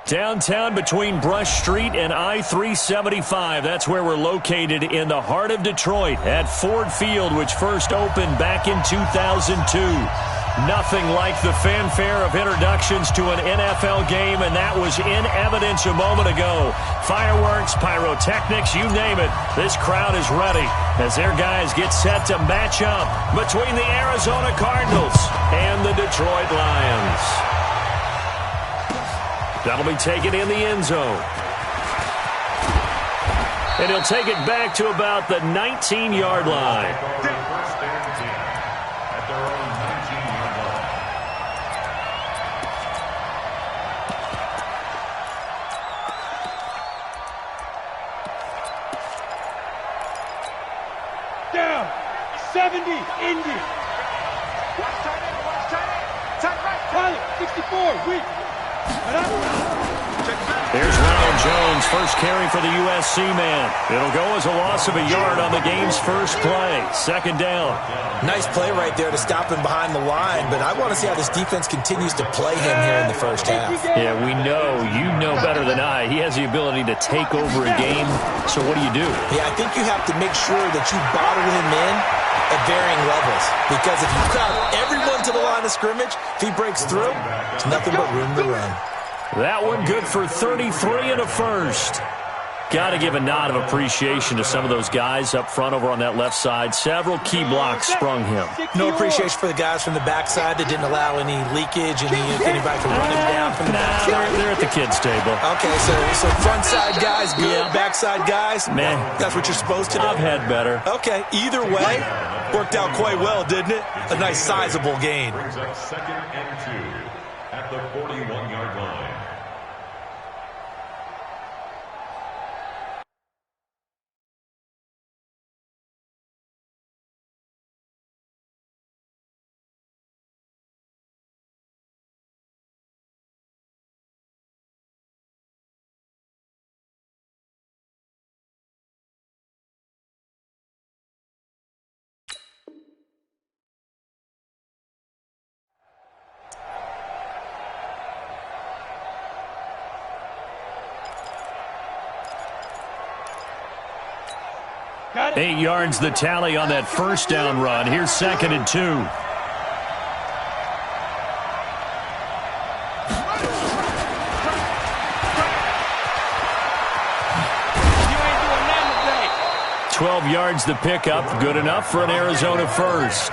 Downtown between Brush Street and I-375. That's where we're located in the heart of Detroit at Ford Field, which first opened back in 2002. Nothing like the fanfare of introductions to an NFL game, and that was in evidence a moment ago. Fireworks, pyrotechnics, you name it. This crowd is ready as their guys get set to match up between the Arizona Cardinals and the Detroit Lions. That'll be taken in the end zone. And he'll take it back to about the 19-yard line. Down, 70, Indy. Tight right, Tyler, 64, weak. Here's Ronald Jones, first carry for the USC man. It'll go as a loss of a yard on the game's first play. Second down. Nice play right there to stop him behind the line, but I want to see how this defense continues to play him here in the first half. Yeah, we know. You know better than I. He has the ability to take over a game, so what do you do? Yeah, I think you have to make sure that you bottle him in at varying levels, because if you crowd everyone to the line of scrimmage, if he breaks through, there's nothing but room to run. That one good for 33 and a first. Got to give a nod of appreciation to some of those guys up front over on that left side. Several key blocks sprung him. No appreciation for the guys from the backside that didn't allow any leakage, anybody to run him down from the backside. They're at the kids' table. Okay, so front side guys good, backside guys, man, that's what you're supposed to do. I've had better. Okay, either way, worked out quite well, didn't it? A nice sizable gain. Brings up 2nd and 2 at the 41-yard line. Got it. 8 yards the tally on that first down run. Here's 2nd and 2. You ain't doing nothing today. 12 yards the pickup. Good enough for an Arizona first.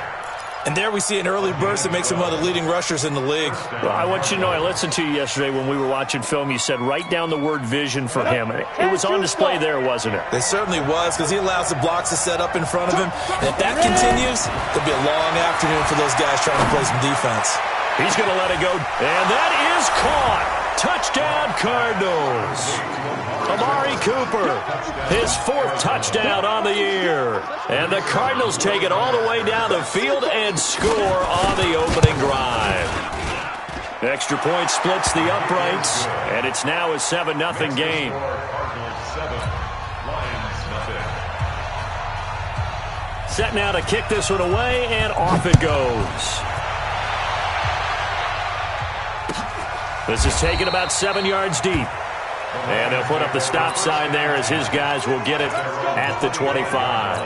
And there we see an early burst that makes him one of the leading rushers in the league. Well, I want you to know, I listened to you yesterday when we were watching film. You said write down the word vision for him. It was on display there, wasn't it? It certainly was, because he allows the blocks to set up in front of him. And if that continues, there'll be a long afternoon for those guys trying to play some defense. He's going to let it go. And that is caught. Touchdown, Cardinals. Amari Cooper, his 4th touchdown on the year. And the Cardinals take it all the way down the field and score on the opening drive. Extra point splits the uprights, and it's now a 7-0 game. Set now to kick this one away, and off it goes. This is taken about 7 yards deep. And they'll put up the stop sign there as his guys will get it at the 25.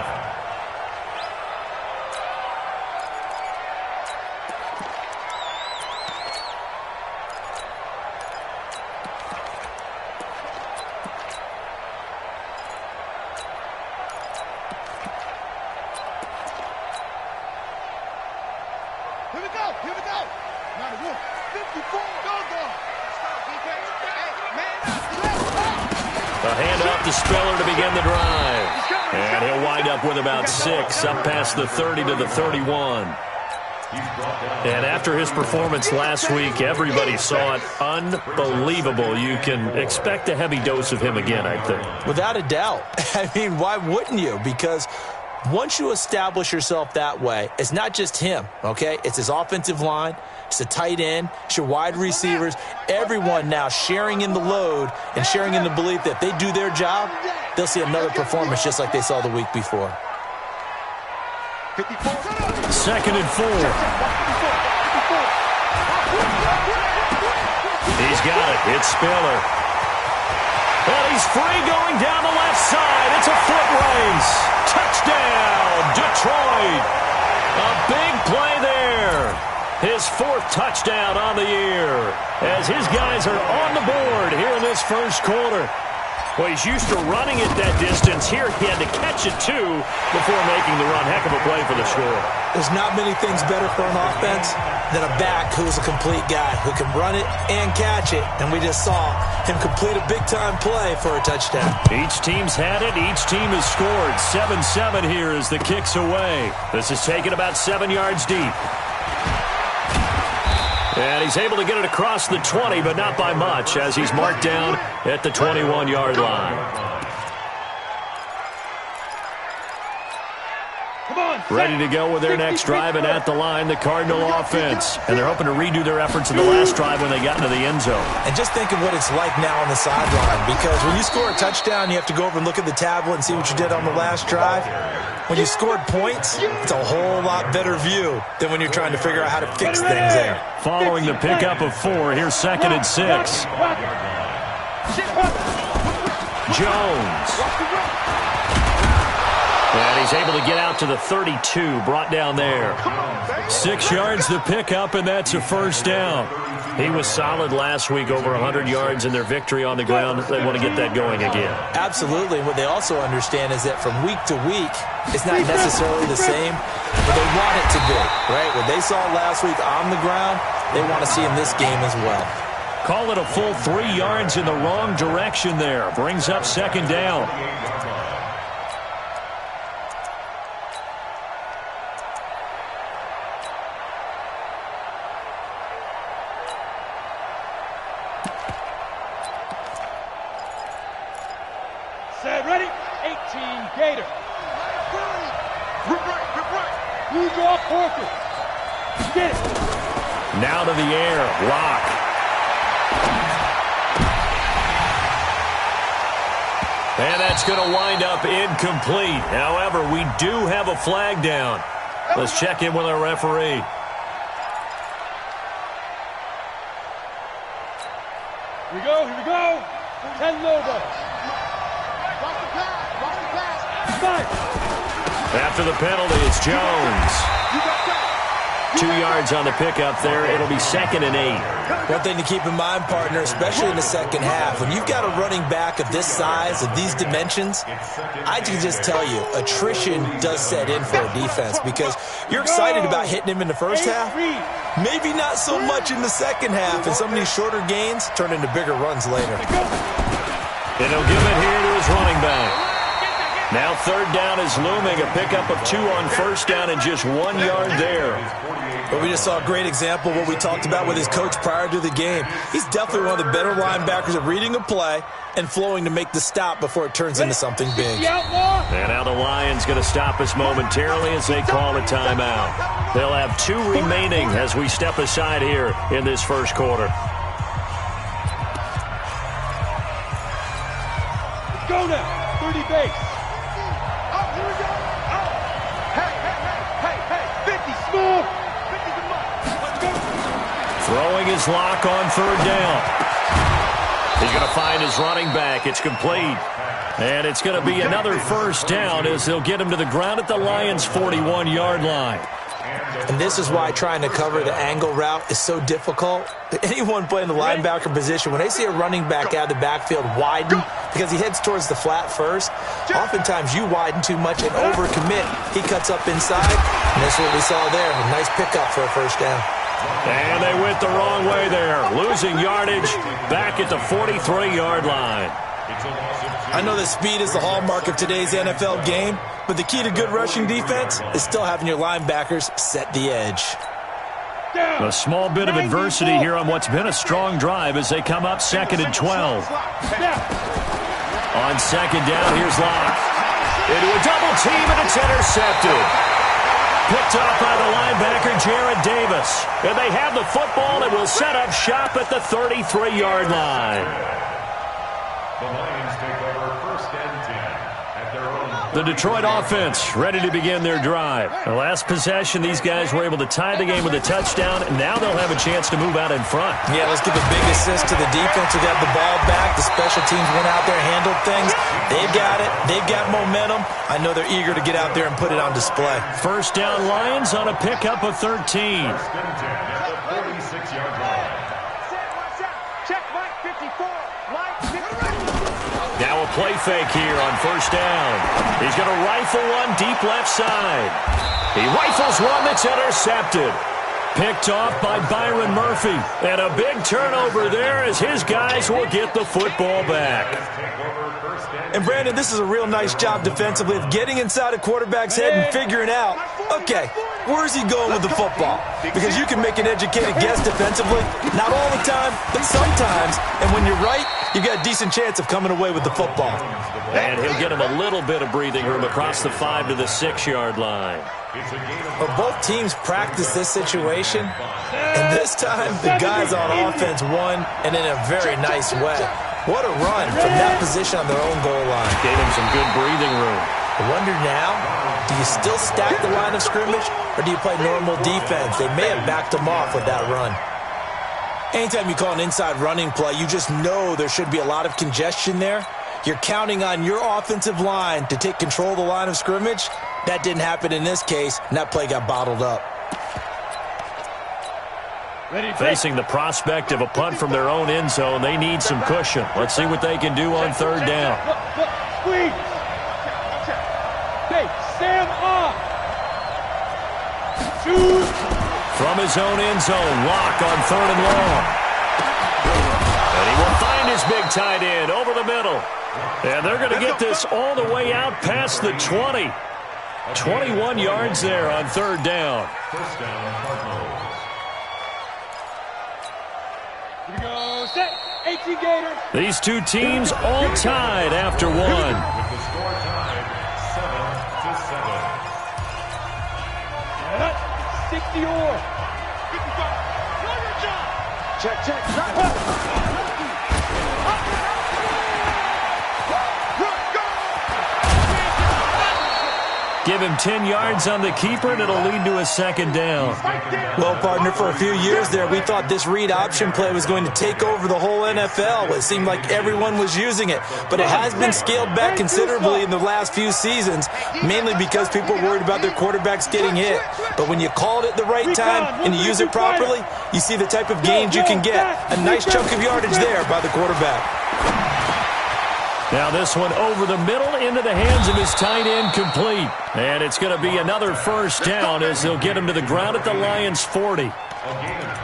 Here we go, here we go. Now, 54, go. A handoff to Spiller to begin the drive. And he'll wind up with about 6, up past the 30 to the 31. And after his performance last week, everybody saw it. Unbelievable. You can expect a heavy dose of him again, I think. Without a doubt. I mean, why wouldn't you? Because once you establish yourself that way, it's not just him, okay? It's his offensive line, it's the tight end, it's your wide receivers, everyone now sharing in the load and sharing in the belief that if they do their job, they'll see another performance just like they saw the week before. 2nd and 4. He's got it. It's Spiller. And he's free going down the left side. It's a foot race. Touchdown, Detroit. A big play there. His 4th touchdown on the year as his guys are on the board here in this first quarter. Well, he's used to running it that distance. Here he had to catch it, too, before making the run. Heck of a play for the score. There's not many things better for an offense than a back who is a complete guy who can run it and catch it. And we just saw him complete a big-time play for a touchdown. Each team's had it. Each team has scored. 7-7 here as the kick's away. This is taken about 7 yards deep. And he's able to get it across the 20, but not by much, as he's marked down at the 21-yard line. Ready to go with their next drive, and at the line, the Cardinal offense. And they're hoping to redo their efforts in the last drive when they got into the end zone. And just think of what it's like now on the sideline, because when you score a touchdown, you have to go over and look at the tablet and see what you did on the last drive. When you scored points, it's a whole lot better view than when you're trying to figure out how to fix things there. Following the pickup of 4, here's 2nd and 6. Jones. And he's able to get out to the 32, brought down there. 6 yards the pickup, and that's a first down. He was solid last week, over 100 yards in their victory on the ground. They want to get that going again. Absolutely. What they also understand is that from week to week, it's not necessarily the same, but they want it to be, right? What they saw last week on the ground, they want to see in this game as well. Call it a full 3 yards in the wrong direction there. Brings up 2nd down. Set, ready? 18 Gator. Use your portrait. Get it. Now to the air. Lock. And that's going to wind up incomplete. However, we do have a flag down. Let's check in with our referee. Here we go, here we go. 10 Lobos. After the penalty, it's Jones. 2 yards on the pickup there. It'll be 2nd and 8. One thing to keep in mind, partner, especially in the second half, when you've got a running back of this size, of these dimensions, I can just tell you, attrition does set in for a defense because you're excited about hitting him in the first half. Maybe not so much in the second half, and some of these shorter gains turn into bigger runs later. And he'll give it here to his running back. Now 3rd down is looming. A pickup of 2 on 1st down and just 1 yard there. But we just saw a great example of what we talked about with his coach prior to the game. He's definitely one of the better linebackers at reading a play and flowing to make the stop before it turns into something big. And now the Lions going to stop us momentarily as they call a timeout. They'll have 2 remaining as we step aside here in this first quarter. Go now. 30 base. Throwing his lock on 3rd down. He's going to find his running back. It's complete. And it's going to be another first down as they'll get him to the ground at the Lions' 41-yard line. And this is why trying to cover the angle route is so difficult. Anyone playing the linebacker position, when they see a running back out of the backfield widen because he heads towards the flat first, oftentimes you widen too much and overcommit. He cuts up inside, and that's what we saw there. A nice pickup for a first down. And they went the wrong way there, losing yardage back at the 43-yard line. I know that speed is the hallmark of today's NFL game, but the key to good rushing defense is still having your linebackers set the edge. A small bit of adversity here on what's been a strong drive as they come up 2nd and 12. On 2nd down, here's Locke. Into a double team, and it's intercepted. Picked off by the linebacker, Jarrad Davis. And they have the football and will set up shop at the 33-yard line. The Lions take over 1st and 10 at their own The Detroit offense ready to begin their drive. The last possession, these guys were able to tie the game with a touchdown, and now they'll have a chance to move out in front. Yeah, let's give a big assist to the defense who got the ball back. The special teams went out there, handled things. They've got it. They've got momentum. I know they're eager to get out there and put it on display. First down, Lions on a pickup of 13. First and 10 at the 46-yard line. Check Mike 54. Mike 54. Now a play fake here on first down. He's going to rifle one deep left side. He rifles one that's intercepted. Picked off by Byron Murphy. And a big turnover there as his guys will get the football back. And, Brandon, this is a real nice job defensively of getting inside a quarterback's head and figuring out, okay, where's he going with the football? Because you can make an educated guess defensively. Not all the time, but sometimes. And when you're right, you've got a decent chance of coming away with the football. And he'll get him a little bit of breathing room across the 5 to the 6-yard line. But both teams practice this situation, and this time the guys on offense won, and in a very nice way. What a run from that position on their own goal line. Gave him some good breathing room. I wonder now, do you still stack the line of scrimmage, or do you play normal defense? They may have backed them off with that run. Anytime you call an inside running play, you just know there should be a lot of congestion there. You're counting on your offensive line to take control of the line of scrimmage. That didn't happen in this case, and that play got bottled up. Facing the prospect of a punt from their own end zone, they need some cushion. Let's see what they can do on third down. Squeeze. Hey, stand up. Shoot. From his own end zone, Locke on third and long. And he will find his big tight end over the middle. And they're going to get this all the way out past the 20. 21 yards there on third down. First down, Cardinals. Here we go. Set. 18 Gators. These two teams all tied after one. With the score tied 7-7. 60 or. 55. Know your job. Check. Give him 10 yards on the keeper, and it'll lead to a second down. Well, partner, for a few years there, we thought this read option play was going to take over the whole NFL. It seemed like everyone was using it, but it has been scaled back considerably in the last few seasons, mainly because people are worried about their quarterbacks getting hit. But when you call it at the right time and you use it properly, you see the type of gains you can get. A nice chunk of yardage there by the quarterback. Now this one over the middle into the hands of his tight end, complete. And it's going to be another first down as they'll get him to the ground at the Lions' 40.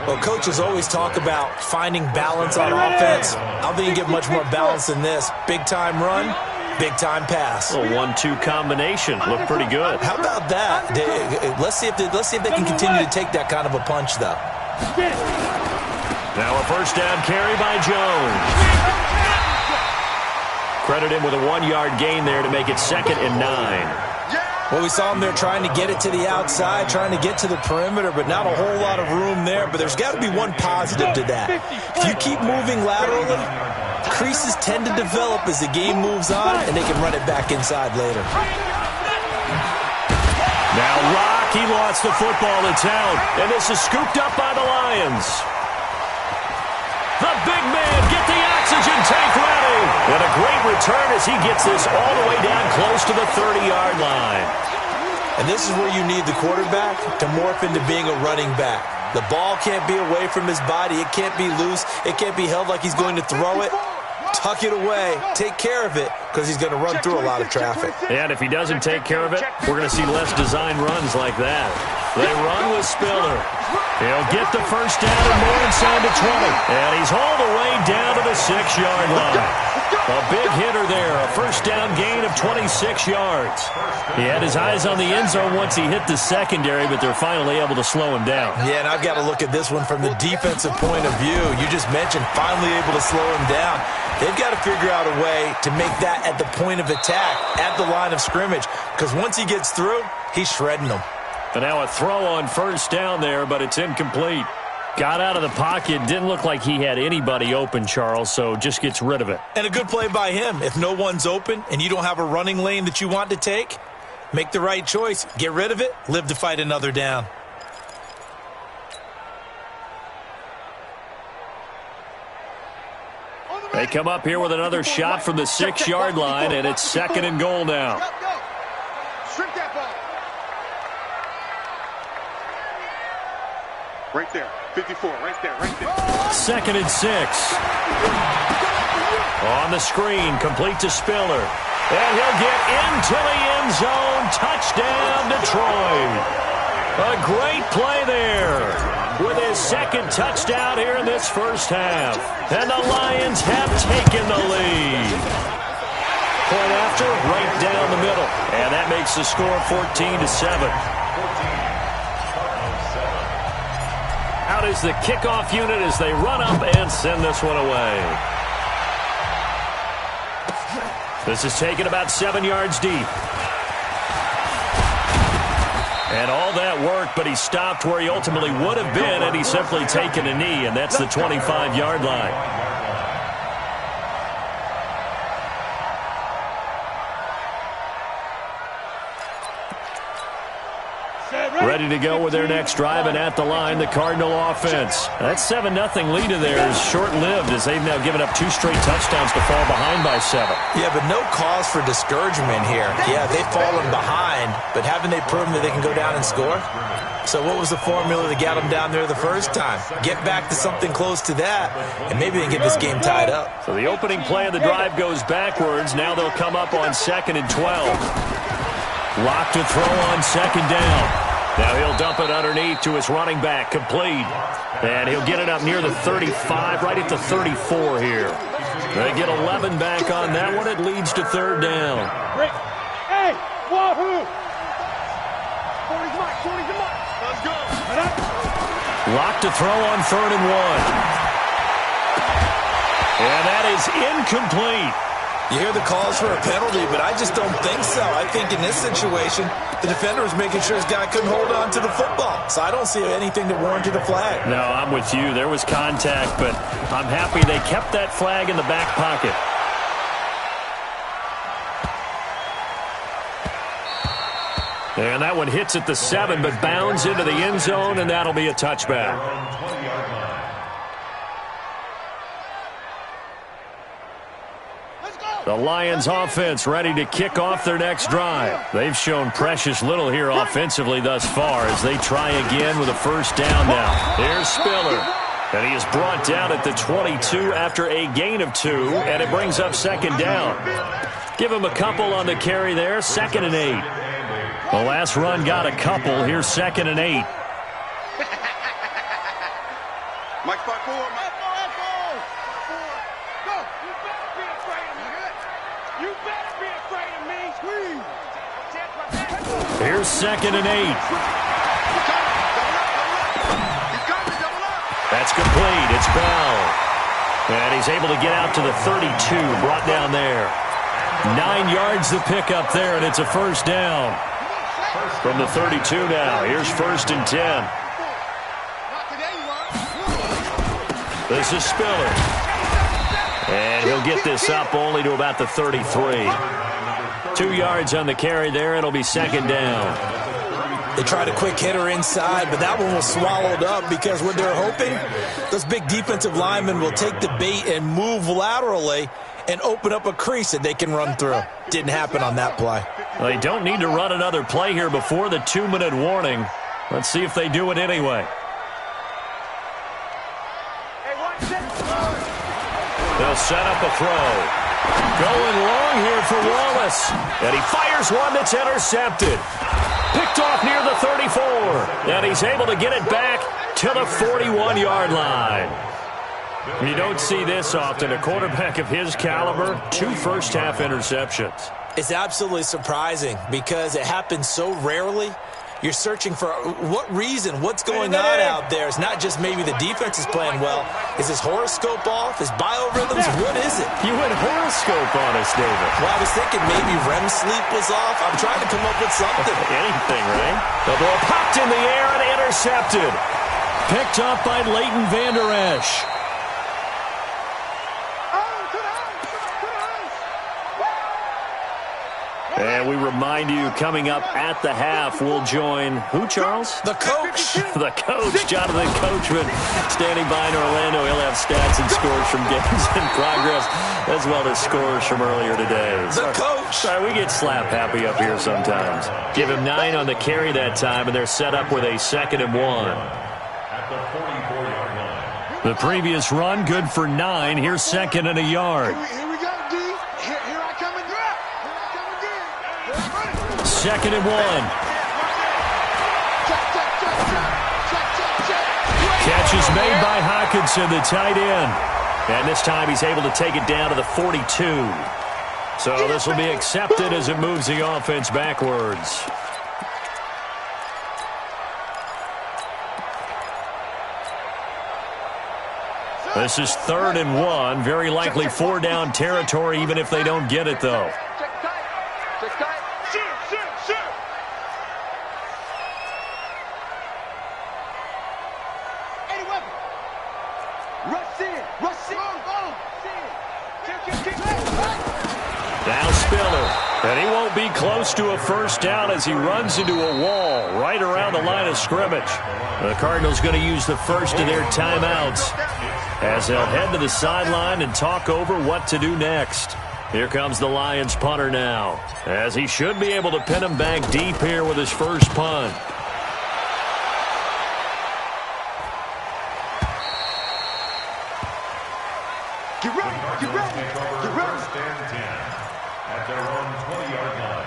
Well, coaches always talk about finding balance on offense. I don't think you get much more balance than this. Big-time run, big-time pass. A 1-2 combination. Looked pretty good. How about that? Let's see if they can continue to take that kind of a punch, though. Now a first down carry by Jones. Credit him with a 1-yard gain there to make it 2nd and 9. Well, we saw him there trying to get it to the outside, trying to get to the perimeter, but not a whole lot of room there. But there's got to be one positive to that. If you keep moving laterally, creases tend to develop as the game moves on, and they can run it back inside later. Now Rock, he lost the football. It's out, and this is scooped up by the Lions. The big man, get the oxygen tank ready. And a great return as he gets this all the way down close to the 30-yard line. And this is where you need the quarterback to morph into being a running back. The ball can't be away from his body. It can't be loose. It can't be held like he's going to throw it. Tuck it away. Take care of it because he's going to run through a lot of traffic. And if he doesn't take care of it, we're going to see less design runs like that. They run with Spiller. He'll get the first down and more inside the 20. And he's all the way down to the 6-yard line. A big hitter there. A first down gain of 26 yards. He had his eyes on the end zone once he hit the secondary, but they're finally able to slow him down. Yeah, and I've got to look at this one from the defensive point of view. You just mentioned finally able to slow him down. They've got to figure out a way to make that at the point of attack, at the line of scrimmage, because once he gets through, he's shredding them. And now a throw on first down there, but it's incomplete. Got out of the pocket. Didn't look like he had anybody open, Charles, so just gets rid of it. And a good play by him. If no one's open and you don't have a running lane that you want to take, make the right choice. Get rid of it. Live to fight another down. They come up here with another shot from the 6-yard line, and it's 2nd and goal now. Strip that ball. Right there. 54. Right there. 2nd and 6. On the screen, complete to Spiller. And he'll get into the end zone. Touchdown, Detroit. A great play there with his 2nd touchdown here in this first half. And the Lions have taken the lead. Point after, right down the middle. And that makes the score 14-7. Out is the kickoff unit as they run up and send this one away. This is taken about 7 yards deep. And all that worked, but he stopped where he ultimately would have been had he simply taken a knee, and that's the 25-yard line. Ready to go with their next drive, and at the line, the Cardinal offense. That 7-0 lead of theirs is short-lived as they've now given up 2 straight touchdowns to fall behind by 7. Yeah, but no cause for discouragement here. Yeah, they've fallen behind, but haven't they proven that they can go down and score? So what was the formula that got them down there the first time? Get back to something close to that, and maybe they can get this game tied up. So the opening play of the drive goes backwards. Now they'll come up on 2nd and 12. Lock to throw on 2nd down. Now he'll dump it underneath to his running back, complete. And he'll get it up near the 35, right at the 34 here. They get 11 back on that one. It leads to 3rd down. Hey, wahoo! 40's Mike, 40's the Mike. Let's go. Lock to throw on 3rd and 1. And that is incomplete. You hear the calls for a penalty, but I just don't think so. I think in this situation, the defender was making sure his guy couldn't hold on to the football. So I don't see anything that warranted a flag. No, I'm with you. There was contact, but I'm happy they kept that flag in the back pocket. And that one hits at the 7, but bounds into the end zone, and that'll be a touchback. The Lions offense ready to kick off their next drive. They've shown precious little here offensively thus far as they try again with a 1st down now. Here's Spiller. And he is brought down at the 22 after a gain of 2, and it brings up 2nd down. Give him a couple on the carry there, 2nd and 8. The last run got a couple. Here's 2nd and 8. Mike 5-4, Mike. Here's 2nd and 8. That's complete. It's Bell. And he's able to get out to the 32, brought down there. 9 yards the pickup there, and it's a 1st down. From the 32 now, here's 1st and 10. This is Spiller. And he'll get this up only to about the 33. 2 yards on the carry there. It'll be 2nd down. They tried a quick hitter inside, but that one was swallowed up because what they're hoping, those big defensive linemen will take the bait and move laterally and open up a crease that they can run through. Didn't happen on that play. Well, they don't need to run another play here before the 2-minute warning. Let's see if they do it anyway. They'll set up a throw. Going long here for Wallace. And he fires one that's intercepted. Picked off near the 34. And he's able to get it back to the 41-yard line. You don't see this often. A quarterback of his caliber, 2 first-half interceptions. It's absolutely surprising because it happens so rarely. You're searching for what reason, what's going on out there. It's not just maybe the defense is playing well. Is his horoscope off? His biorhythms? What is it? You went horoscope on us, David. Well, I was thinking maybe REM sleep was off. I'm trying to come up with something. Anything, right? The ball popped in the air and intercepted. Picked up by Leighton Vander Esch. And we remind you, coming up at the half, we'll join who, Charles? The coach. The coach, Jonathan Coachman, standing by in Orlando. He'll have stats and scores from games in progress, as well as scores from earlier today. The coach. Sorry, we get slap happy up here sometimes. Give him 9 on the carry that time, and they're set up with a 2nd and 1. At the 44-yard line. The previous run, good for 9. Here's 2nd and a yard. Here we go, D. Here I come again. Here I come again. 2nd and 1. Catch is made by Hockenson, the tight end. And this time he's able to take it down to the 42. So this will be accepted as it moves the offense backwards. This is 3rd and 1. Very likely 4-down territory, even if they don't get it, though. Now Spiller. And he won't be close to a first down as he runs into a wall right around the line of scrimmage. The Cardinals going to use the first of their timeouts as they'll head to the sideline and talk over what to do next. Here comes the Lions punter now, as he should be able to pin him back deep here with his first punt. Get ready, get ready, get ready. First and 10 at their own 20-yard line.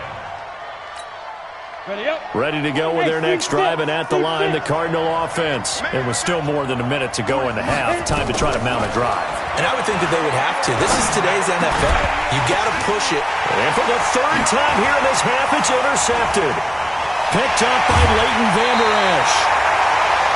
Ready up. Ready to go with their next drive, and at the line, the Cardinal offense. It was still more than a minute to go in the half. Time to try to mount a drive. And I would think that they would have to. This is today's NFL. You got to push it. And for the 3rd time here in this half, it's intercepted. Picked up by Leighton Vander Esch.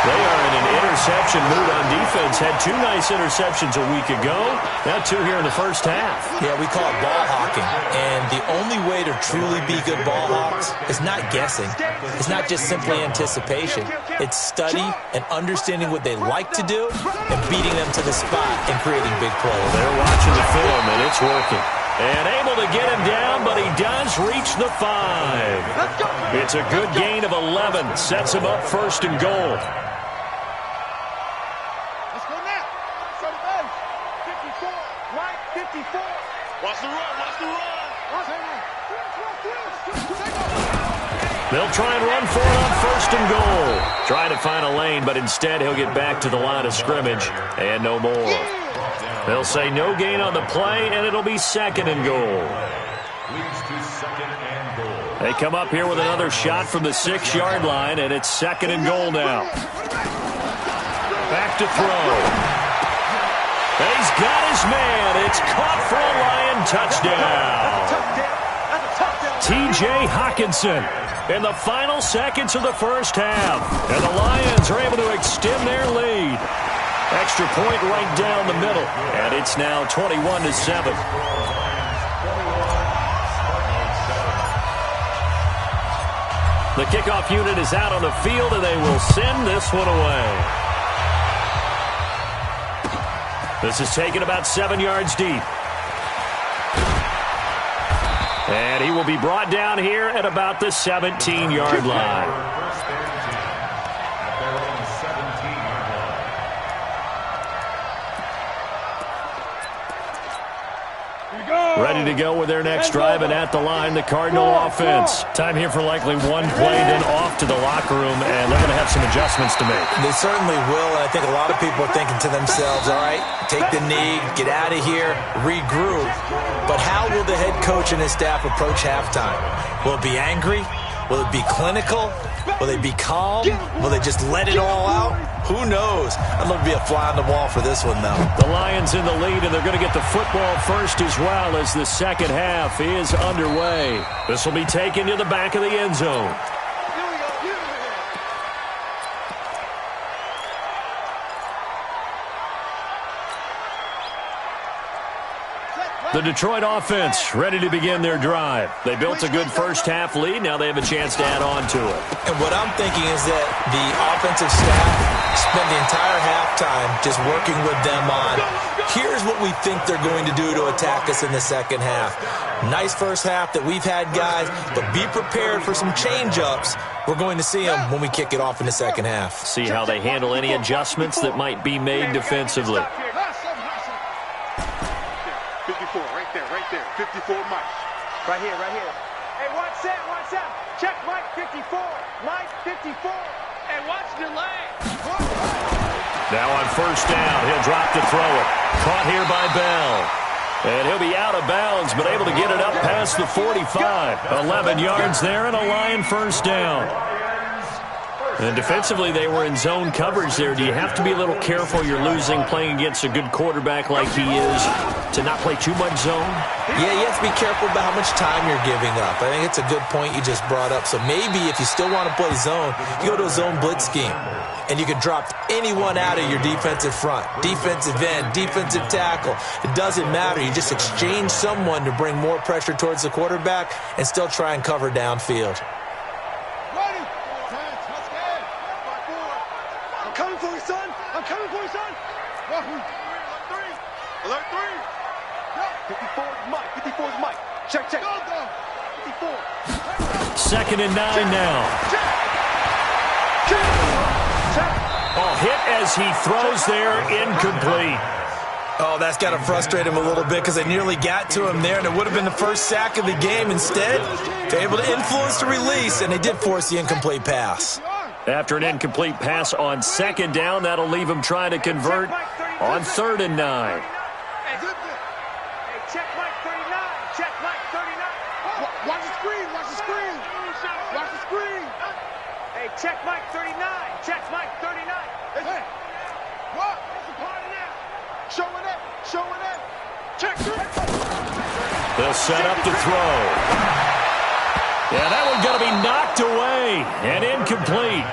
They are in an interception mood on defense. Had 2 nice interceptions a week ago. Now 2 here in the first half. Yeah, we call it ball hawking. And the only way to truly be good ball hawks is not guessing. It's not just simply anticipation. It's study and understanding what they like to do and beating them to the spot and creating big plays. They're watching the film, and it's working. And able to get him down, but he does reach the 5. It's a good gain of 11. Sets him up 1st and goal. Watch the run, watch the run. They'll try and run for it on 1st and goal. Trying to find a lane, but instead he'll get back to the line of scrimmage and no more. They'll say no gain on the play, and it'll be 2nd and goal. Leads to 2nd and goal. They come up here with another shot from the 6-yard line, and it's 2nd and goal now. Back to throw. He's got his man. It's caught for a Lion touchdown. T.J. Hockenson in the final seconds of the first half. And the Lions are able to extend their lead. Extra point right down the middle. And it's now 21-7. The kickoff unit is out on the field, and they will send this one away. This is taken about 7 yards deep. And he will be brought down here at about the 17-yard line. First and 10 at their own 17-yard line. Ready to go with their next drive, and at the line, the Cardinal offense. Time here for likely one play, then off to the locker room, and they're going to have some adjustments to make. They certainly will, and I think a lot of people are thinking to themselves, all right, take the knee, get out of here, regroup. But how will the head coach and his staff approach halftime? Will it be angry? Will it be clinical? Will they be calm? Will they just let it all out? Who knows? I'd love to be a fly on the wall for this one, though. The Lions in the lead, and they're going to get the football first as well as the second half is underway. This will be taken to the back of the end zone. The Detroit offense ready to begin their drive. They built a good first half lead. Now they have a chance to add on to it. And what I'm thinking is that the offensive staff spend the entire halftime just working with them on, here's what we think they're going to do to attack us in the second half. Nice first half that we've had, guys, but be prepared for some change-ups. We're going to see them when we kick it off in the second half. See how they handle any adjustments that might be made defensively. 54, right there, 54, Mike. Right here. Hey, watch that. Check Mike 54. Mike 54. And watch the leg. Now on first down, he'll drop to throw it. Caught here by Bell. And he'll be out of bounds, but able to get it up past the 45. 11 yards there and a Lion first down. And defensively, they were in zone coverage there. Do you have to be a little careful? You're losing playing against a good quarterback like he is to not play too much zone? Yeah, you have to be careful about how much time you're giving up. I think it's a good point you just brought up. So maybe if you still want to play zone, you go to a zone blitz scheme. And you can drop anyone out of your defensive front, defensive end, defensive tackle. It doesn't matter. You just exchange someone to bring more pressure towards the quarterback and still try and cover downfield. I'm coming for you, son. Alert 3. 54 is Mike. 54 is Mike. Check. 54. Second and 9 now. Oh, hit as he throws there, incomplete. Oh, that's got to frustrate him a little bit because they nearly got to him there, and it would have been the first sack of the game. Instead, they're able to influence the release, and they did force the incomplete pass. After an incomplete pass on second down, that'll leave him trying to convert on third and 9. Check Mike 39. Check Mike 39. Watch the screen. Hey, check Mike 39. Check Mike 39. Hey, what? What's the part of that? Showing it. Check 3. They'll set up to throw. Yeah, that one's going to be knocked away and incomplete.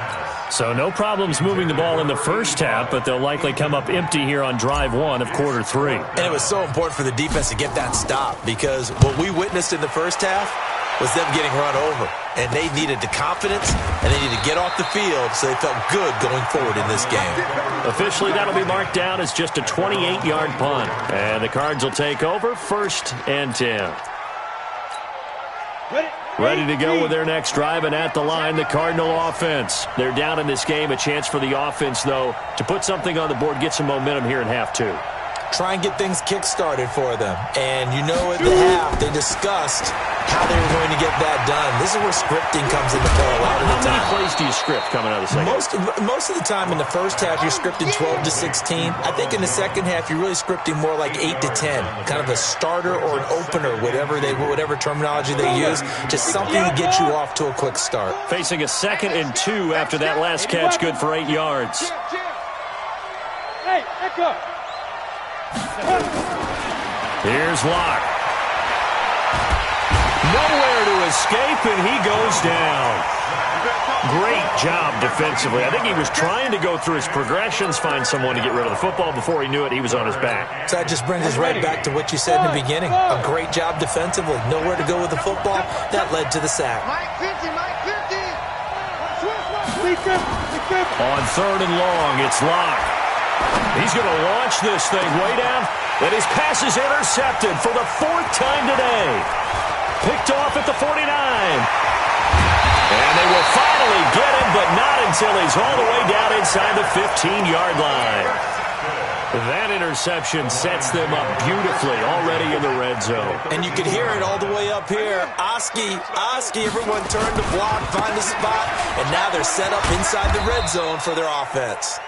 So no problems moving the ball in the first half, but they'll likely come up empty here on drive 1 of quarter 3. And it was so important for the defense to get that stop because what we witnessed in the first half was them getting run over. And they needed the confidence, and they needed to get off the field so they felt good going forward in this game. Officially, that'll be marked down as just a 28-yard punt. And the Cards will take over first and 10. Ready to go with their next drive, and at the line, the Cardinal offense. They're down in this game. A chance for the offense, though, to put something on the board, get some momentum here in half 2. Try and get things kick-started for them. And you know at the half, they discussed how they were going to get that done. This is where scripting comes into play a lot of the time. How many plays do you script coming out of the second? Most of the time in the first half, you're scripting 12 to 16. I think in the second half, you're really scripting more like 8 to 10. Kind of a starter or an opener, whatever terminology they use. Just something to get you off to a quick start. Facing a 2nd and 2 after that last catch, good for 8 yards. Hey, Echo. Here's Locke. Nowhere to escape, and he goes down. Great job defensively. I think he was trying to go through his progressions, find someone to get rid of the football. Before he knew it, he was on his back. So that just brings us right back to what you said in the beginning. A great job defensively. Nowhere to go with the football. That led to the sack. Mike 50. On third and long, it's Locke. He's going to launch this thing way down, and his pass is intercepted for the 4th time today. Picked off at the 49. And they will finally get him, but not until he's all the way down inside the 15-yard line. That interception sets them up beautifully already in the red zone. And you can hear it all the way up here. Oski, everyone turned to block, find a spot, and now they're set up inside the red zone for their offense.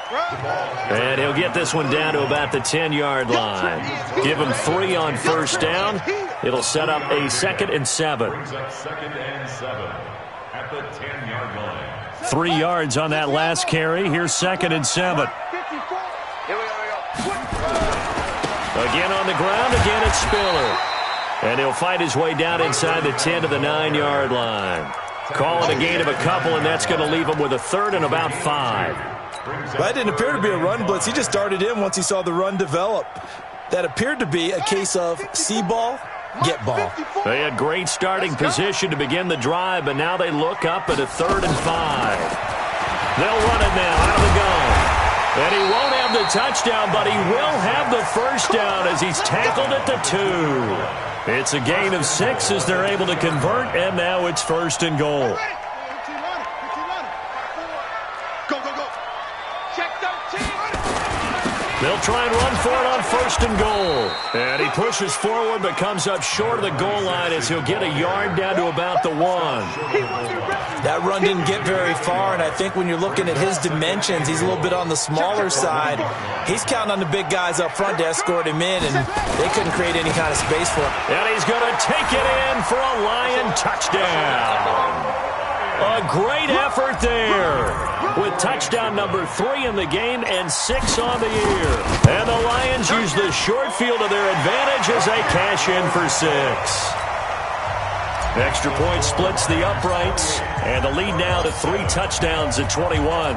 And he'll get this one down to about the 10-yard line. Give him 3 on first down. It'll set up a 2nd and 7. Second and 7 at the 10-yard line. 3 yards on that last carry. Here's 2nd and 7. Again on the ground, again it's Spiller. And he'll fight his way down inside the 10 to the 9-yard line. Call it a gain of a couple, and that's going to leave him with a 3rd and about 5. Well, that didn't appear to be a run blitz. He just started in once he saw the run develop. That appeared to be a case of see ball, get ball. They had great starting position to begin the drive, but now they look up at a 3rd and 5. They'll run it now out of the gun. And he won't have the touchdown, but he will have the first down as he's tackled at the 2. It's a gain of 6 as they're able to convert, and now it's 1st and goal. They'll try and run for it on 1st and goal. And he pushes forward but comes up short of the goal line as he'll get a yard down to about the 1. That run didn't get very far, and I think when you're looking at his dimensions, he's a little bit on the smaller side. He's counting on the big guys up front to escort him in, and they couldn't create any kind of space for him. And he's going to take it in for a Lion touchdown. A great effort there with touchdown number 3 in the game and 6 on the year. And the Lions use the short field to their advantage as they cash in for 6. Extra point splits the uprights, and the lead now to 3 touchdowns at 21.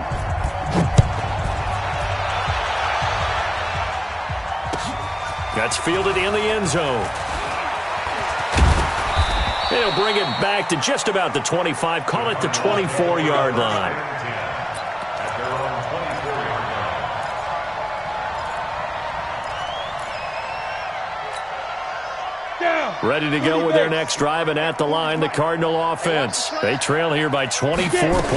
That's fielded in the end zone. He'll bring it back to just about the 25, call it the 24-yard line. Ready to go with their next drive, and at the line, the Cardinal offense. They trail here by 24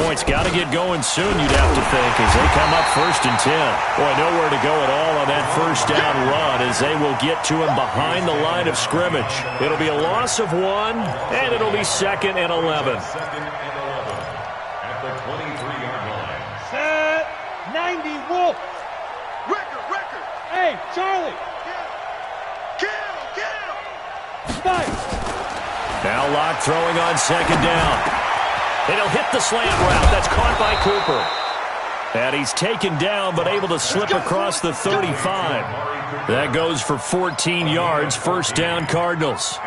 points. Got to get going soon, you'd have to think, as they come up 1st and 10. Boy, nowhere to go at all on that first down run as they will get to him behind the line of scrimmage. It'll be a loss of 1, and it'll be 2nd and 11. At the 23-yard line. Set 90 Wolf. Record. Hey, Charlie. Now Locke throwing on 2nd down. And he'll hit the slant route. That's caught by Cooper. And he's taken down but able to slip across the 35. That goes for 14 yards. 1st down, Cardinals.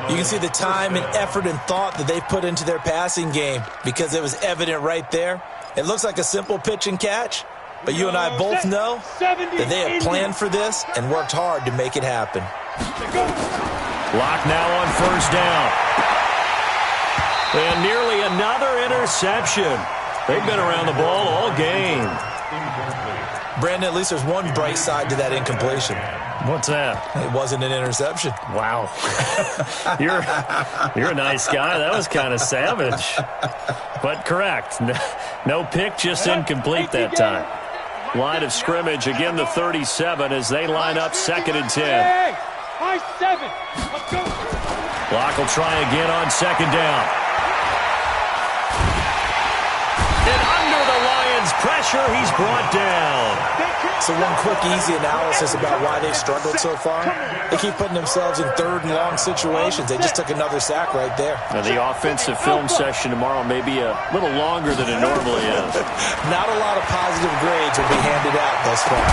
You can see the time and effort and thought that they put into their passing game because it was evident right there. It looks like a simple pitch and catch, but you and I both know that they have planned for this and worked hard to make it happen. Locke now on 1st down. And nearly another interception. They've been around the ball all game. Brandon, at least there's one bright side to that incompletion. What's that? It wasn't an interception. Wow. You're a nice guy. That was kind of savage. But correct. No pick, just incomplete that time. Line of scrimmage, again the 37 as they line up 2nd and 10. High 7. Let's go. Locke will try again on 2nd down. And under the Lions' pressure, he's brought down. So one quick, easy analysis about why they've struggled so far. They keep putting themselves in 3rd and long situations. They just took another sack right there. Now, the offensive film session tomorrow may be a little longer than it normally is. Not a lot of positive grades will be handed out thus far.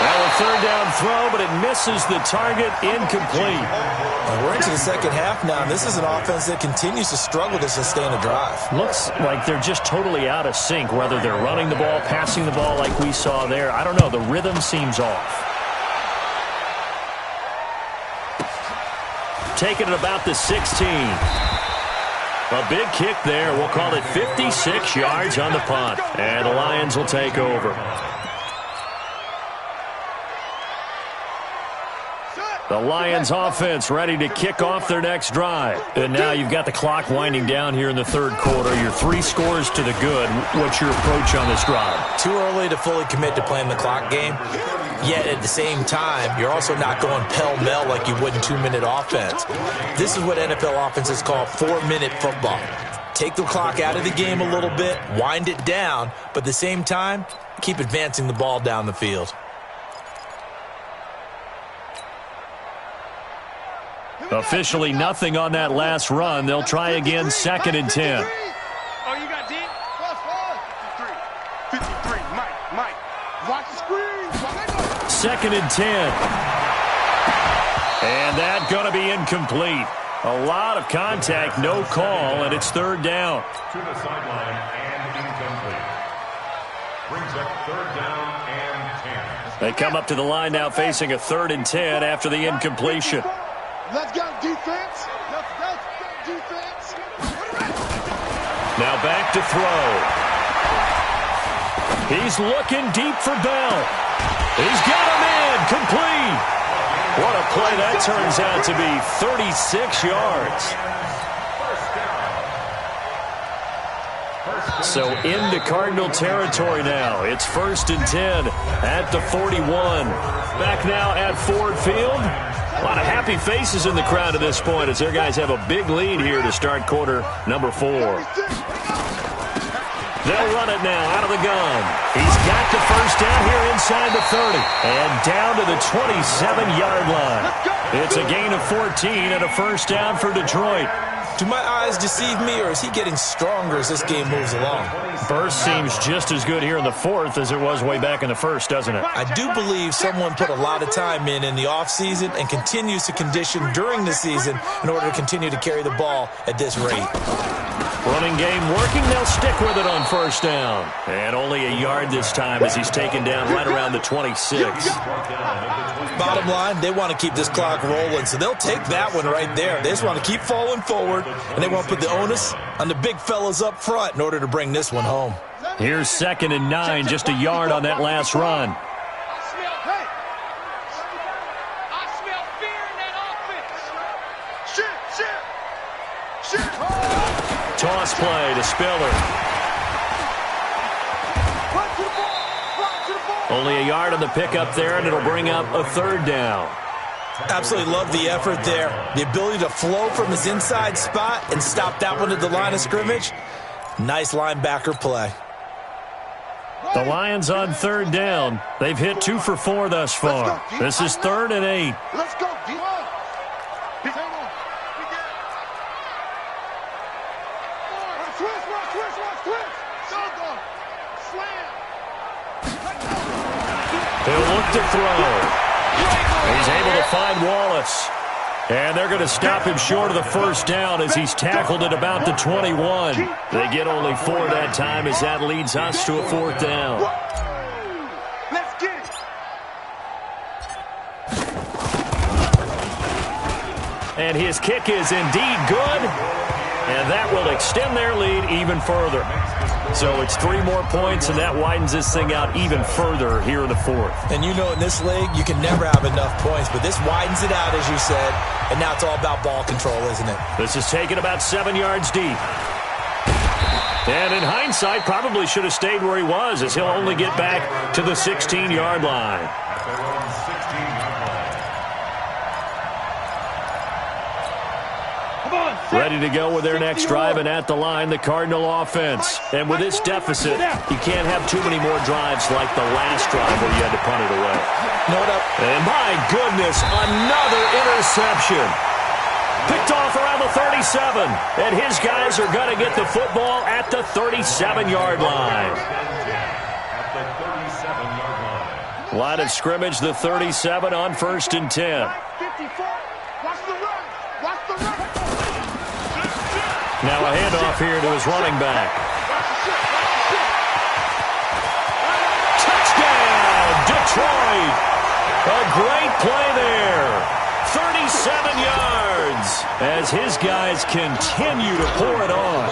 Well, a 3rd down throw, but it misses the target, incomplete. And we're into the 2nd half now, and this is an offense that continues to struggle to sustain a drive. Looks like they're just totally out of sync, whether they're running the ball, passing the ball like we saw there. I don't know. The rhythm seems off. Taking it about the 16. A big kick there. We'll call it 56 yards on the punt. And the Lions will take over. The Lions offense ready to kick off their next drive. And now you've got the clock winding down here in the 3rd quarter. You're 3 scores to the good. What's your approach on this drive? Too early to fully commit to playing the clock game. Yet at the same time, you're also not going pell-mell like you would in 2-minute offense. This is what NFL offenses call 4-minute football. Take the clock out of the game a little bit, wind it down, but at the same time, keep advancing the ball down the field. Officially nothing on that last run. They'll try again, 2nd and 10. Oh, you got D? +1. 53. Mike. Watch the screen. 2nd and 10. And that's going to be incomplete. A lot of contact, no call, and it's 3rd down. To the sideline and incomplete. Brings up 3rd down and 10. They come up to the line now facing a 3rd and 10 after the incompletion. Let's go, defense. Let's go, defense. Now back to throw. He's looking deep for Bell. He's got him in. Complete. What a play that turns out to be. 36 yards. So into Cardinal territory now. It's 1st and 10 at the 41. Back now at Ford Field. A lot of happy faces in the crowd at this point as their guys have a big lead here to start quarter number 4. They'll run it now out of the gun. He's got the first down here inside the 30 and down to the 27-yard line. It's a gain of 14 and a first down for Detroit. Do my eyes deceive me, or is he getting stronger as this game moves along? Burst seems just as good here in the 4th as it was way back in the 1st, doesn't it? I do believe someone put a lot of time in the offseason and continues to condition during the season in order to continue to carry the ball at this rate. Running game working. They'll stick with it on first down. And only a yard this time as he's taken down right around the 26. Bottom line, they want to keep this clock rolling, so they'll take that one right there. They just want to keep falling forward, and they want to put the onus on the big fellas up front in order to bring this one home. Here's 2nd and 9, just a yard on that last run. Toss play to Spiller. Only a yard on the pickup there, and it'll bring up a 3rd down. Absolutely love the effort there. The ability to flow from his inside spot and stop that one at the line of scrimmage. Nice linebacker play. The Lions on 3rd down. They've hit 2 for 4 thus far. This is 3rd and 8. Let's go, D. He'll look to throw. He's able to find Wallace. And they're going to stop him short of the first down as he's tackled at about the 21. They get only 4 that time as that leads us to a 4th down. Let's get it. And his kick is indeed good. And that will extend their lead even further. So it's 3 more points, and that widens this thing out even further here in the 4th. And you know in this league, you can never have enough points, but this widens it out, as you said, and now it's all about ball control, isn't it? This is taken about 7 yards deep. And in hindsight, probably should have stayed where he was, as he'll only get back to the 16-yard line. Ready to go with their next drive, and at the line, the Cardinal offense. And with this deficit, you can't have too many more drives like the last drive where you had to punt it away. And my goodness, another interception. Picked off around the 37, and his guys are going to get the football at the 37-yard line. Line of scrimmage, the 37 on 1st and 10. Now a handoff here to his running back. Touchdown, Detroit! A great play there. 37 yards as his guys continue to pour it on.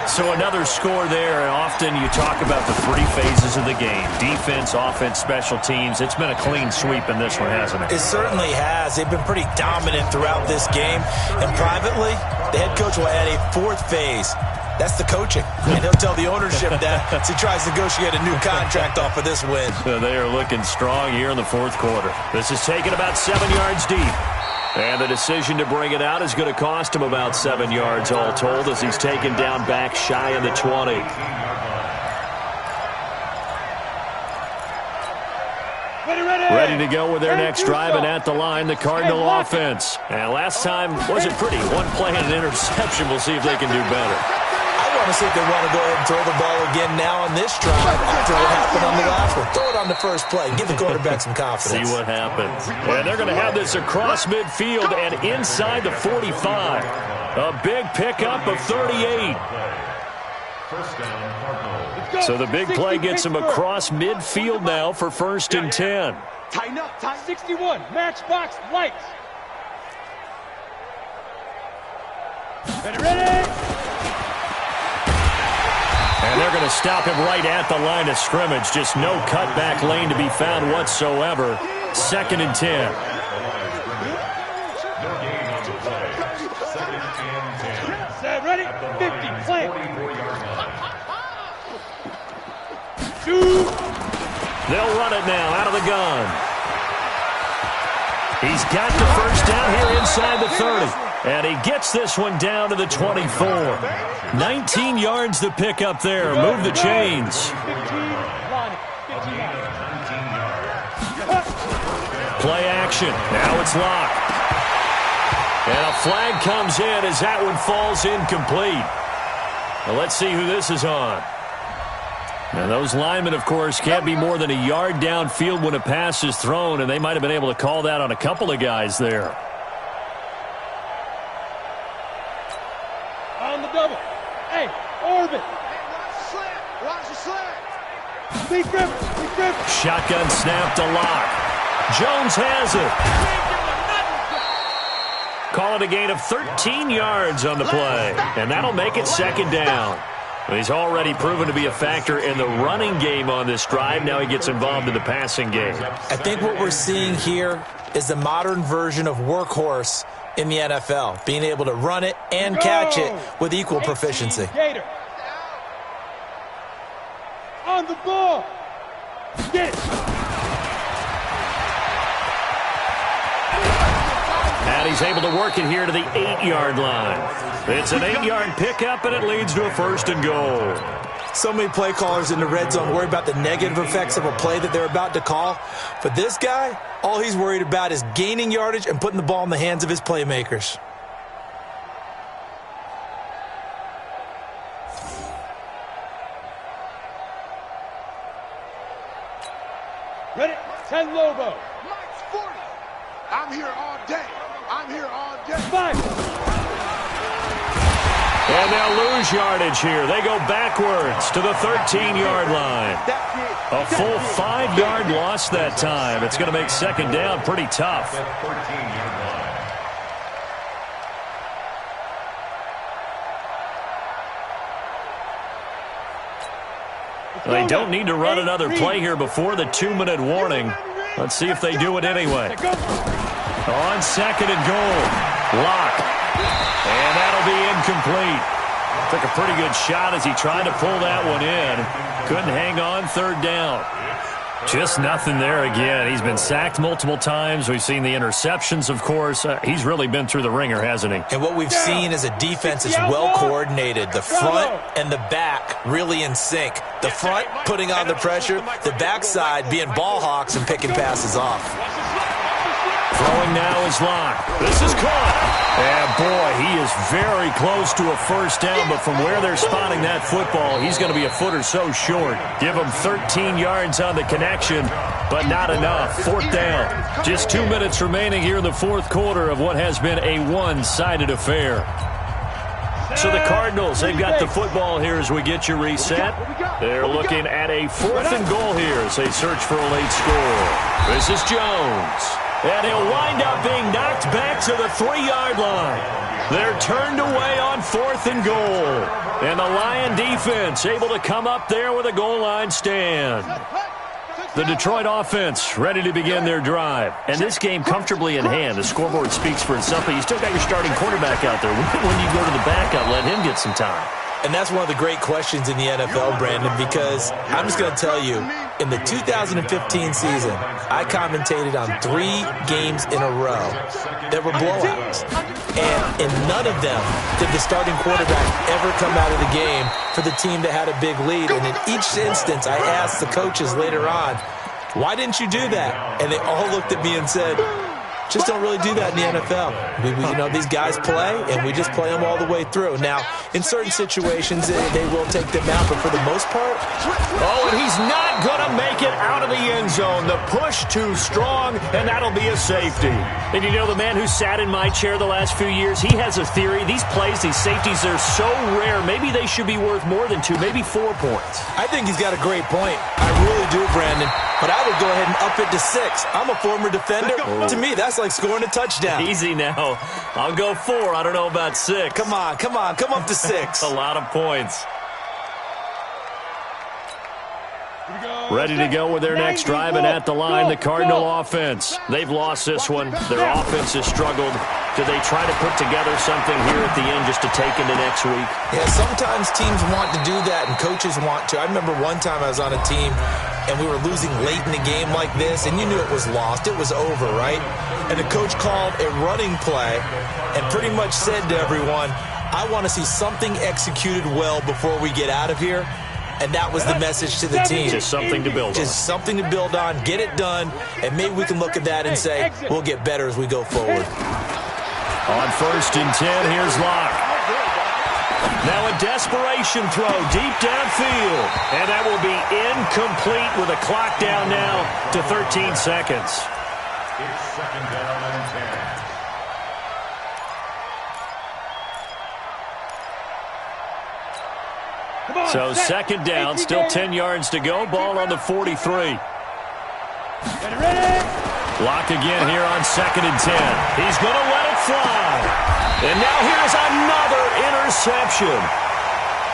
So another score there, and often you talk about the 3 phases of the game. Defense, offense, special teams. It's been a clean sweep in this one, hasn't it? It certainly has. They've been pretty dominant throughout this game. And privately, the head coach will add a 4th phase. That's the coaching. And he'll tell the ownership that as he tries to negotiate a new contract off of this win. They are looking strong here in the 4th quarter. This is taken about 7 yards deep. And the decision to bring it out is going to cost him about 7 yards all told as he's taken down back shy of the 20. Ready to go with their next drive, and at the line, the Cardinal offense. And last time wasn't pretty. 1 play and an interception. We'll see if they can do better. I want to see if they want to go ahead and throw the ball again now on this drive after what happened on the last one. Throw it on the first play. Give the quarterback some confidence. See what happens. And they're going to have this across midfield and inside the 45. A big pickup of 38. So the big play gets him across midfield now for 1st and 10. Tighten up, tighten. 61, matchbox lights. Ready. And they're they're going to stop him right at the line of scrimmage. Just no cutback lane to be found whatsoever. 2nd and 10. Set, ready, 50, play. They'll run it now out of the gun. He's got the first down here inside the 30. And he gets this one down to the 24. 19 yards to pick up there. Move the chains. Play action. Now it's locked. And a flag comes in as that one falls incomplete. Well, let's see who this is on. Now, those linemen, of course, can't be more than a yard downfield when a pass is thrown, and they might have been able to call that on a couple of guys there. On the double. Hey, orbit. Watch the slant. Big grip. Shotgun snap to lock. Jones has it. Call it a gain of 13 yards on the play, and that'll make it 2nd down. He's already proven to be a factor in the running game on this drive. Now he gets involved in the passing game. I think what we're seeing here is the modern version of workhorse in the NFL, being able to run it and catch it with equal proficiency. Gator. On the ball. Get it. And he's able to work it here to the 8-yard line. It's an 8-yard pickup, and it leads to a 1st and goal. So many play callers in the red zone worry about the negative effects of a play that they're about to call. But this guy, all he's worried about is gaining yardage and putting the ball in the hands of his playmakers. Ready? 10 Lobo. Mike's 40. I'm here all day. 5. And they'll lose yardage here. They go backwards to the 13-yard line. A full 5-yard loss that time. It's going to make 2nd down pretty tough. They don't need to run another play here before the 2-minute warning. Let's see if they do it anyway. On 2nd and goal. Lock. And that'll be incomplete. Took a pretty good shot as he tried to pull that one in. Couldn't hang on 3rd down. Just nothing there again. He's been sacked multiple times. We've seen the interceptions, of course. He's really been through the ringer, hasn't he? And what we've seen is a defense is well coordinated. The front and the back really in sync. The front putting on the pressure, the backside being ball hawks and picking passes off. Throwing now is locked. This is caught. And boy, he is very close to a 1st down, but from where they're spotting that football, he's going to be a foot or so short. Give him 13 yards on the connection, but not enough. 4th down. Just 2 minutes remaining here in the 4th quarter of what has been a one-sided affair. So the Cardinals, they've got the football here as we get you reset. They're looking at a 4th and goal here as they search for a late score. This is Jones. And he'll wind up being knocked back to the 3-yard line. They're turned away on 4th and goal. And the Lion defense able to come up there with a goal line stand. The Detroit offense ready to begin their drive. And this game comfortably in hand. The scoreboard speaks for itself, but you still got your starting quarterback out there. When you go to the backup, let him get some time. And that's one of the great questions in the NFL, Brandon, because I'm just going to tell you, in the 2015 season, I commentated on 3 games in a row that were blowouts. And in none of them did the starting quarterback ever come out of the game for the team that had a big lead. And in each instance, I asked the coaches later on, why didn't you do that? And they all looked at me and said, just don't really do that in the NFL. You know, these guys play, and we just play them all the way through. Now, in certain situations, they will take them out, but for the most part... Oh, and he's not going to make it out of the end zone. The push too strong, and that'll be a safety. And you know, the man who sat in my chair the last few years, he has a theory. These plays, these safeties, they're so rare. Maybe they should be worth more than 2, maybe 4 points. I think he's got a great point. I really do, Brandon. But I would go ahead and up it to 6. I'm a former defender. To me, that's like scoring a touchdown. Easy now. I'll go 4. I don't know about 6. Come on. Come up to 6. A lot of points. Ready to go with their next drive, and at the line, the Cardinal offense. They've lost this one. Their offense has struggled. Do they try to put together something here at the end just to take into next week? Yeah, sometimes teams want to do that, and coaches want to. I remember one time I was on a team, and we were losing late in the game like this, and you knew it was lost. It was over, right? And the coach called a running play and pretty much said to everyone, I want to see something executed well before we get out of here. And that was the message to the team. Just something to build on. Just something to build on, get it done, and maybe we can look at that and say, we'll get better as we go forward. On 1st and 10, here's Locke. Now a desperation throw deep downfield. And that will be incomplete with a clock down now to 13 seconds. It's 2nd down and 10. So 2nd down, still 10 yards to go. Ball on the 43. Locke again here on 2nd and 10. He's going to let it fly. And now here's another interception.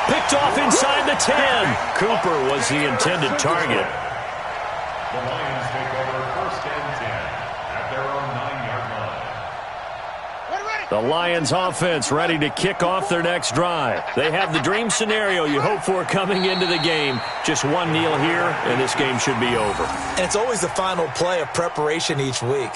Picked off inside the 10. Cooper was the intended target. The Lions take over 1st and 10 at their own 9-yard line. The Lions offense ready to kick off their next drive. They have the dream scenario you hope for coming into the game. Just one kneel here, and this game should be over. And it's always the final play of preparation each week.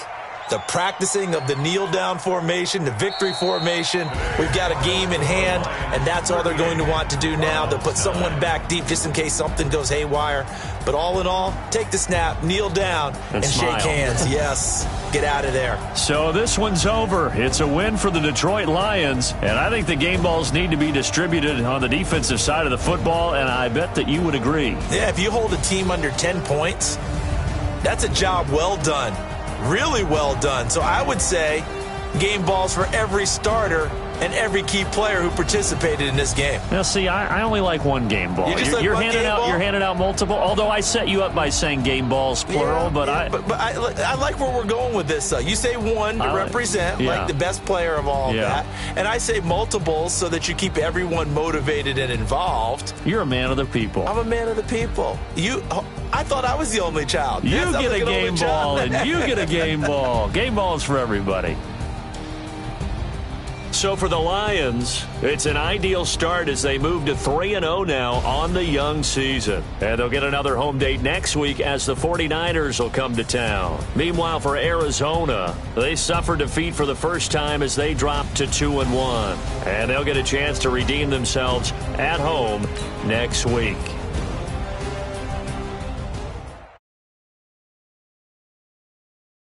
The practicing of the kneel-down formation, the victory formation. We've got a game in hand, and that's all they're going to want to do now. They'll put someone back deep just in case something goes haywire. But all in all, take the snap, kneel down, and shake hands. Yes, get out of there. So this one's over. It's a win for the Detroit Lions, and I think the game balls need to be distributed on the defensive side of the football, and I bet that you would agree. Yeah, if you hold a team under 10 points, that's a job well done. Really well done. So I would say game balls for every starter and every key player who participated in this game. Now, see, I only like one game ball. You're handing out multiple. Although I set you up by saying game balls plural, but I like where we're going with this. You say one to represent like the best player of all of that, and I say multiples so that you keep everyone motivated and involved. You're a man of the people. I'm a man of the people. I thought I was the only child. You get a game ball, and you get a game ball. Game balls for everybody. So for the Lions, it's an ideal start as they move to 3-0 now on the young season. And they'll get another home date next week as the 49ers will come to town. Meanwhile, for Arizona, they suffered defeat for the first time as they dropped to 2-1. And they'll get a chance to redeem themselves at home next week.